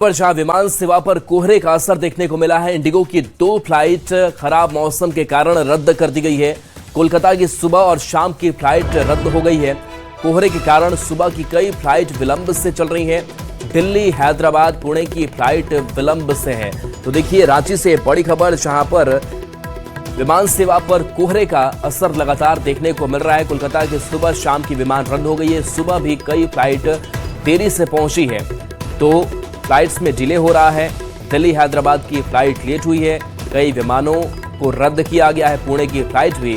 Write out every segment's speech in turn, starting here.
पर जहां विमान सेवा पर कोहरे का असर देखने को मिला है। इंडिगो की 2 फ्लाइट खराब मौसम के कारण रद्द कर दी गई है। कोलकाता की सुबह और शाम की फ्लाइट रद्द हो गई है। कोहरे के कारण सुबह की कई फ्लाइट विलंब से चल रही हैं। दिल्ली, हैदराबाद, पुणे की फ्लाइट विलंब से है। तो देखिए रांची से बड़ी खबर, जहां पर विमान सेवा पर कोहरे का असर लगातार देखने को मिल रहा है। कोलकाता की सुबह शाम की विमान रद्द हो गई है। सुबह भी कई फ्लाइट देरी से पहुंची है, तो फ्लाइट्स में डिले हो रहा है। दिल्ली हैदराबाद की फ्लाइट लेट हुई है। कई विमानों को रद्द किया गया है। पुणे की फ्लाइट भी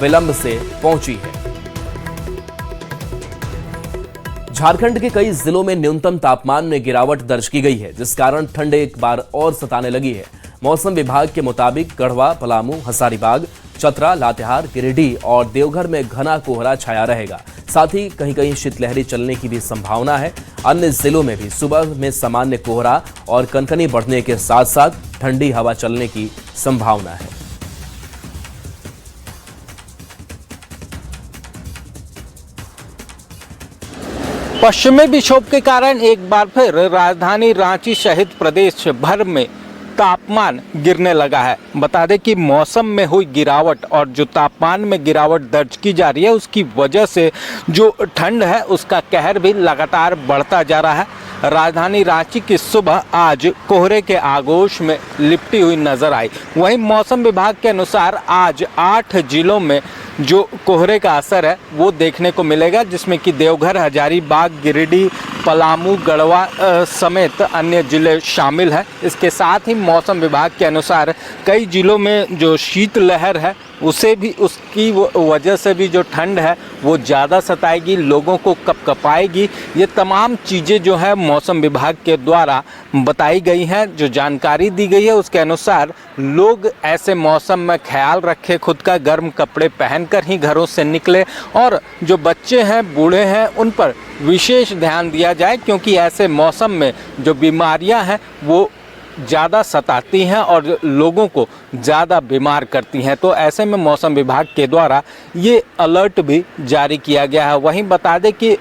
विलंब से पहुंची है। झारखंड के कई जिलों में न्यूनतम तापमान में गिरावट दर्ज की गई है, जिस कारण ठंड एक बार और सताने लगी है। मौसम विभाग के मुताबिक गढ़वा, पलामू, हजारीबाग, चतरा, लातेहार, गिरिडीह और देवघर में घना कोहरा छाया रहेगा। साथ ही कहीं कहीं शीतलहरी चलने की भी संभावना है। अन्य जिलों में भी सुबह में सामान्य कोहरा और कनकनी बढ़ने के साथ साथ ठंडी हवा चलने की संभावना है। पश्चिमी विक्षोभ के कारण एक बार फिर राजधानी रांची सहित प्रदेश भर में तापमान गिरने लगा है। बता दें कि मौसम में हुई गिरावट और जो तापमान में गिरावट दर्ज की जा रही है, उसकी वजह से जो ठंड है उसका कहर भी लगातार बढ़ता जा रहा है। राजधानी रांची की सुबह आज कोहरे के आगोश में लिपटी हुई नजर आई। वहीं मौसम विभाग के अनुसार आज 8 जिलों में जो कोहरे का असर है वो देखने को मिलेगा, जिसमें कि देवघर, हजारीबाग, गिरिडीह, पलामू, गढ़वा समेत अन्य जिले शामिल हैं। इसके साथ ही मौसम विभाग के अनुसार कई जिलों में जो शीतलहर है उसे भी, उसकी वजह से भी जो ठंड है वो ज़्यादा सताएगी, लोगों को कपकपाएगी। ये तमाम चीज़ें जो है मौसम विभाग के द्वारा बताई गई हैं। जो जानकारी दी गई है उसके अनुसार लोग ऐसे मौसम में ख्याल रखें, खुद का गर्म कपड़े पहनकर ही घरों से निकले और जो बच्चे हैं, बूढ़े हैं, उन पर विशेष ध्यान दिया जाए, क्योंकि ऐसे मौसम में जो बीमारियां हैं वो ज़्यादा सताती हैं और लोगों को ज़्यादा बीमार करती हैं। तो ऐसे में मौसम विभाग के द्वारा ये अलर्ट भी जारी किया गया है। वहीं बता दें कि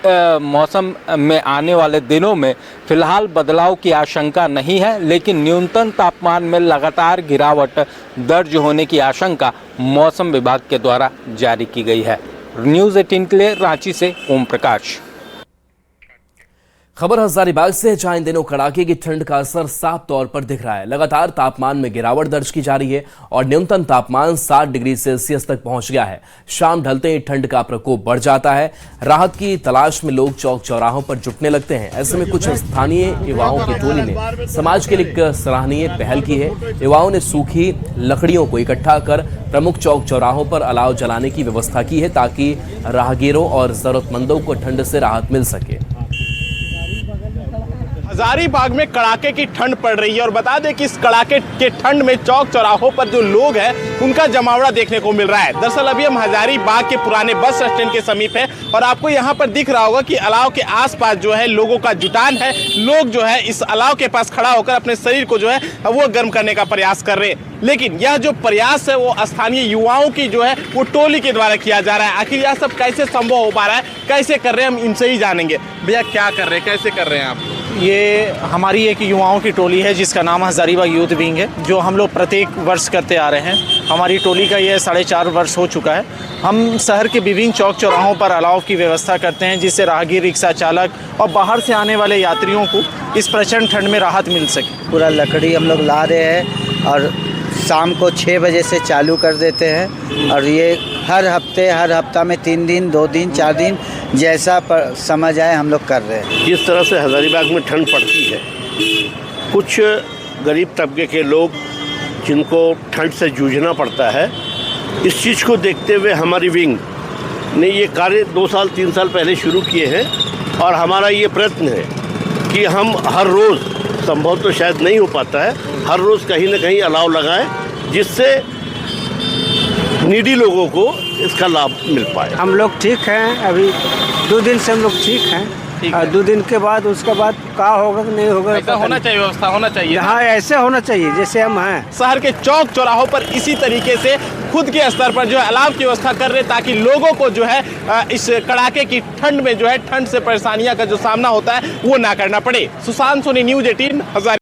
मौसम में आने वाले दिनों में फ़िलहाल बदलाव की आशंका नहीं है, लेकिन न्यूनतम तापमान में लगातार गिरावट दर्ज होने की आशंका मौसम विभाग के द्वारा जारी की गई है। न्यूज़ 18 के लिए रांची से ओम प्रकाश। खबर हजारीबाग से, जहां इन दिनों कड़ाके की ठंड का असर साफ तौर पर दिख रहा है। लगातार तापमान में गिरावट दर्ज की जा रही है और न्यूनतम तापमान 7 डिग्री सेल्सियस तक पहुंच गया है। शाम ढलते ही ठंड का प्रकोप बढ़ जाता है। राहत की तलाश में लोग चौक चौराहों पर जुटने लगते हैं। ऐसे में कुछ स्थानीय युवाओं की टोली ने समाज के लिए एक सराहनीय पहल की है। युवाओं ने सूखी लकड़ियों को इकट्ठा कर प्रमुख चौक चौराहों पर अलाव जलाने की व्यवस्था की है, ताकि राहगीरों और जरूरतमंदों को ठंड से राहत मिल सके। हजारीबाग में कड़ाके की ठंड पड़ रही है और बता दें कि इस कड़ाके के ठंड में चौक चौराहों पर जो लोग हैं उनका जमावड़ा देखने को मिल रहा है। दरअसल अभी हम हजारीबाग के पुराने बस स्टैंड के समीप है और आपको यहाँ पर दिख रहा होगा कि अलाव के आसपास जो है लोगों का जुटान है। लोग जो है इस अलाव के पास खड़ा होकर अपने शरीर को जो है वो गर्म करने का प्रयास कर रहे हैं। लेकिन यह जो प्रयास है वो स्थानीय युवाओं की जो है वो टोली के द्वारा किया जा रहा है। आखिर यह सब कैसे संभव हो पा रहा है, कैसे कर रहे हैं, हम इनसे ही जानेंगे। भैया क्या कर रहे हैं, कैसे कर रहे हैं आप? ये हमारी एक युवाओं की टोली है जिसका नाम हजारीबाग यूथ विंग है, जो हम लोग प्रत्येक वर्ष करते आ रहे हैं। हमारी टोली का ये 4.5 वर्ष हो चुका है। हम शहर के विभिन्न चौक चौराहों पर अलाव की व्यवस्था करते हैं, जिससे राहगीर, रिक्शा चालक और बाहर से आने वाले यात्रियों को इस प्रचंड ठंड में राहत मिल सके। पूरा लकड़ी हम लोग ला रहे हैं और शाम को 6 बजे से चालू कर देते हैं और ये हर हफ्ता में 3 दिन, 2 दिन, 4 दिन जैसा समझ आए हम लोग कर रहे हैं। जिस तरह से हजारीबाग में ठंड पड़ती है, कुछ गरीब तबके के लोग जिनको ठंड से जूझना पड़ता है, इस चीज़ को देखते हुए हमारी विंग ने ये कार्य 2 साल 3 साल पहले शुरू किए हैं और हमारा ये प्रयत्न है कि हम हर रोज़, संभव तो शायद नहीं हो पाता है, हर रोज़ कहीं ना कहीं अलाव लगाएं, जिससे नीडी लोगों को इसका लाभ मिल पाए। हम लोग ठीक हैं, अभी 2 दिन से हम लोग ठीक हैं और 2 दिन के बाद उसके बाद क्या होगा कि नहीं होगा, ऐसा होना चाहिए, व्यवस्था होना चाहिए। हाँ, ऐसे होना चाहिए जैसे हम हैं। शहर के चौक चौराहों पर इसी तरीके से खुद के स्तर पर जो है अलाव की व्यवस्था कर रहे हैं, ताकि लोगों को जो है इस कड़ाके की ठंड में जो है ठंड से परेशानियां का जो सामना होता है वो ना करना पड़े। सुशांत सोनी, न्यूज़ 18 हजारी।